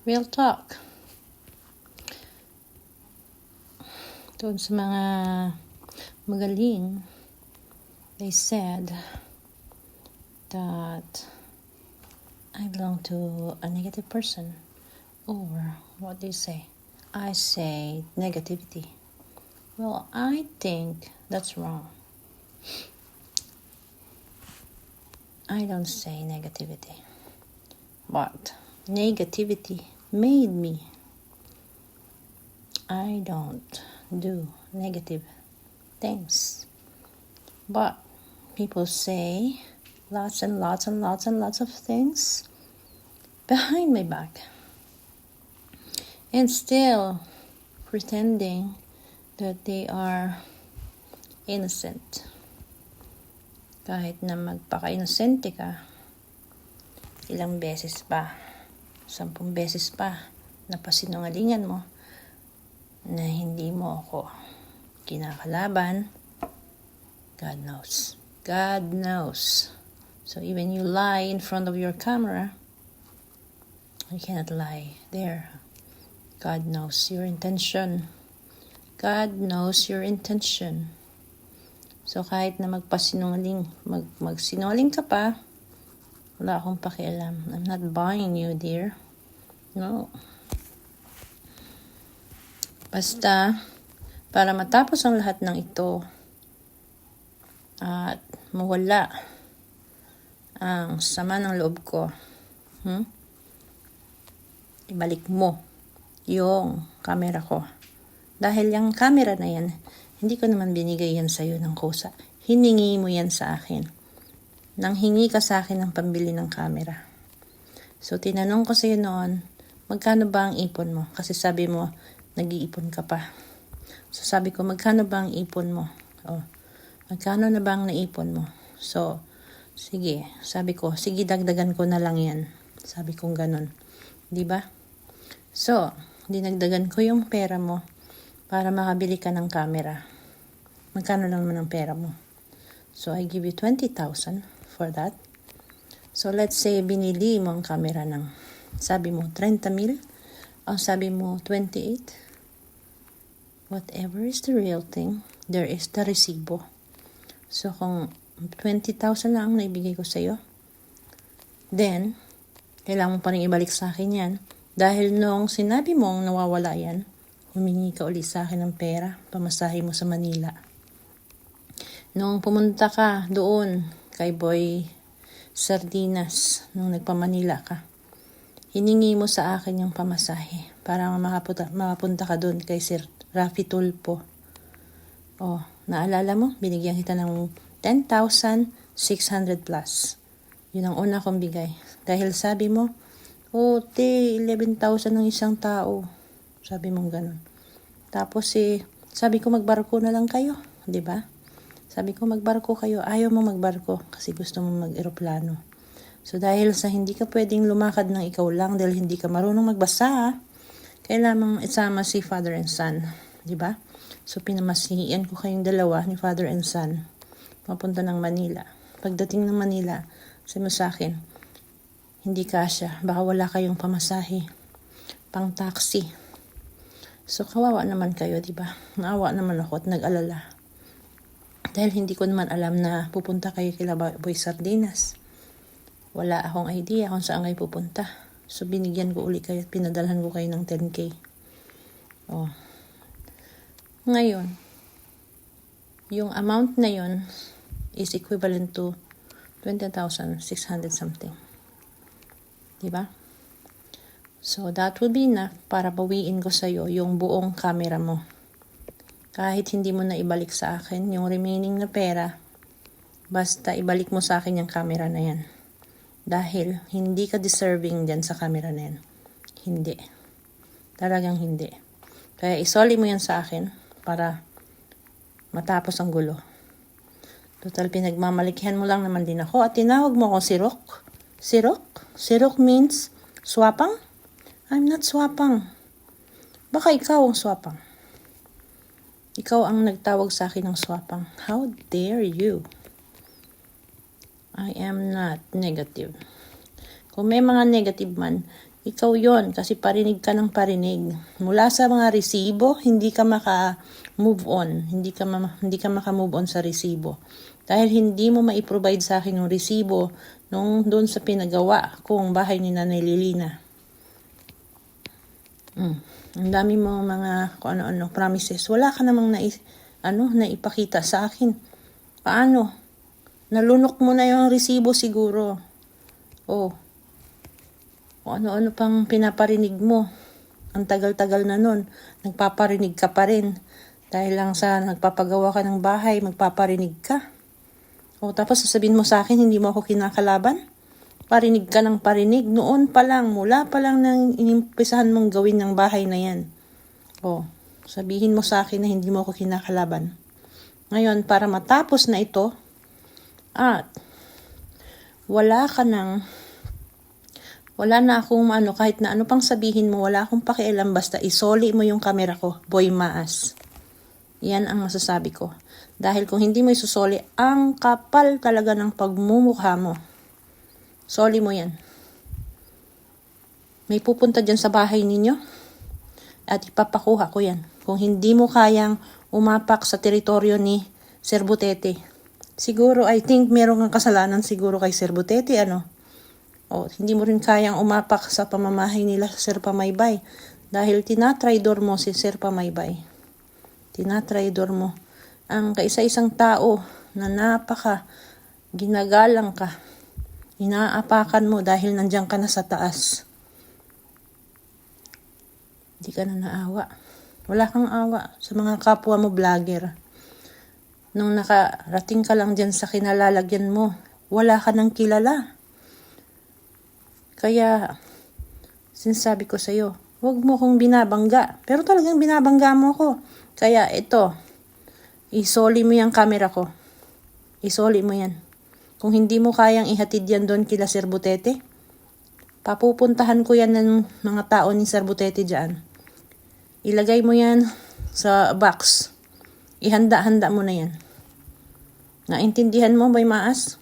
Real talk. Doon sa mga magaling, they said that I belong to a negative person. Or, what do you say? I say negativity. Well, I think that's wrong. I don't say negativity. But negativity made me. I don't do negative things. But people say lots and lots and lots and lots of things behind my back. And still pretending that they are innocent. Kahit na magpaka-inosente ka, ilang beses pa, 10 beses pa, napasinungalingan mo na hindi mo ako kinakalaban, God knows. God knows. So even you lie in front of your camera, you cannot lie there. God knows your intention. God knows your intention. So kahit na magsinungaling ka pa, wala akong pakialam. I'm not buying you, dear. No. Basta, para matapos ang lahat ng ito at mawala ang sama ng loob ko, ibalik mo yung camera ko. Dahil yung camera na yan, hindi ko naman binigay yan sa'yo ng kusa. Hiningi mo yan sa akin. Nang hingi ka sa akin ng pambili ng camera. So, tinanong ko sa'yo noon, magkano ba ang ipon mo? Kasi sabi mo, nag-iipon ka pa. So, sabi ko, magkano ba ang ipon mo? Magkano na ba ang naipon mo? So, sige. Sabi ko, sige, dagdagan ko na lang yan. Sabi kong ganun. Diba? So, dinagdagan ko yung pera mo para makabili ka ng camera. Magkano lang naman ang pera mo? So, I give you 20,000 for that. So, let's say, binili mo ang camera ng, sabi mo, 30,000. O sabi mo, 28. Whatever is the real thing, there is the resibo. So, kung 20,000 lang ang naibigay ko sa'yo, then, kailangan mo pa rin ibalik sa akin yan. Dahil noong sinabi mong nawawala yan, humingi ka ulit sa akin ng pera, pamasahe mo sa Manila. Noong pumunta ka doon kay Boy Sardinas, nung nagpa-Manila ka, hiningi mo sa akin yung pamasahe para makapunta ka doon kay Sir Rafi Tulpo. Naalala mo? Binigyan kita ng 10,600 plus. Yun ang una kong bigay. Dahil sabi mo, 11,000 ng isang tao. Sabi mong ganun. Tapos sabi ko magbarko na lang kayo. 'Di ba? Sabi ko magbarko kayo. Ayaw mo magbarko kasi gusto mo mag-eroplano. So dahil sa hindi ka pwedeng lumakad ng ikaw lang dahil hindi ka marunong magbasa, kailangan isama si father and son. 'Di ba? So pinamasihian ko kayong dalawa ni father and son. Papunta ng Manila. Pagdating ng Manila, sabi mo sa akin, hindi kasya. Baka wala kayong pamasahe. Pang taxi. So, kawawa naman kayo, di ba? Naawa naman ako at nag-alala. Dahil hindi ko naman alam na pupunta kayo kila Boy Sardinas. Wala akong idea kung saan kayo pupunta. So, binigyan ko uli kayo at pinadalhan ko kayo ng 10K. Ngayon, yung amount na yon is equivalent to 20,600 something. Diba? So, that would be enough para bawiin ko sa'yo yung buong camera mo. Kahit hindi mo na ibalik sa akin yung remaining na pera, basta ibalik mo sa akin yung camera na yan. Dahil hindi ka deserving dyan sa camera na yan. Hindi. Talagang hindi. Kaya isoli mo yan sa akin para matapos ang gulo. Total, pinagmamalikhan mo lang naman din ako at tinawag mo ako sirok. Sirok? Sirok means swapang? I'm not swapang. Baka ikaw ang swapang. Ikaw ang nagtawag sa akin ng swapang. How dare you? I am not negative. Kung may mga negative man, ikaw yon kasi parinig ka ng parinig. Mula sa mga resibo, hindi ka maka-move on. Hindi ka maka-move on sa resibo. Dahil hindi mo ma-provide sa akin yung resibo nung doon sa pinagawa kong bahay ni Nanay Lilina. Ang dami mo mga kung ano-ano promises. Wala ka namang naipakita sa akin. Paano? Nalunok mo na yung resibo siguro. Oh. O ano-ano pang pinaparinig mo. Ang tagal-tagal na nun. Nagpaparinig ka pa rin. Dahil lang sa nagpapagawa ka ng bahay, magpaparinig ka. O tapos sasabihin mo sa akin, hindi mo ako kinakalaban? Parinig ka ng parinig. Noon pa lang, mula pa lang nang inimpisahan mong gawin ng bahay na yan. O, sabihin mo sa akin na hindi mo ako kinakalaban. Ngayon, para matapos na ito, at wala na akong kahit na ano pang sabihin mo, wala akong pakialam, basta isoli mo yung camera ko, Boy Maas. Yan ang masasabi ko. Dahil kung hindi mo isusoli, ang kapal talaga ng pagmumukha mo. Soli mo yan. May pupunta dyan sa bahay ninyo at ipapakuha ko yan. Kung hindi mo kayang umapak sa teritoryo ni Sir Butete. Siguro, I think meron kang kasalanan siguro kay Sir Butete, O, hindi mo rin kayang umapak sa pamamahay nila Sir Pamaybay. Dahil tinatraidor mo si Sir Pamaybay. Tinatraidor mo ang kaisa-isang tao na napaka ginagalang ka. Inaapakan mo dahil nandiyan ka na sa taas. Hindi ka na naawa. Wala kang awa sa mga kapwa mo vlogger. Nung nakarating ka lang dyan sa kinalalagyan mo, wala ka nang kilala. Kaya, sinasabi ko sa'yo, huwag mo kong binabangga. Pero talagang binabangga mo ko. Kaya ito, isoli mo yung camera ko. Isoli mo yan. Kung hindi mo kayang ihatid yan doon kila Sir Butete, papupuntahan ko yan ng mga tao ni Sir Butete dyan. Ilagay mo yan sa box. Ihanda-handa mo na yan. Naintindihan mo, Boy Maas?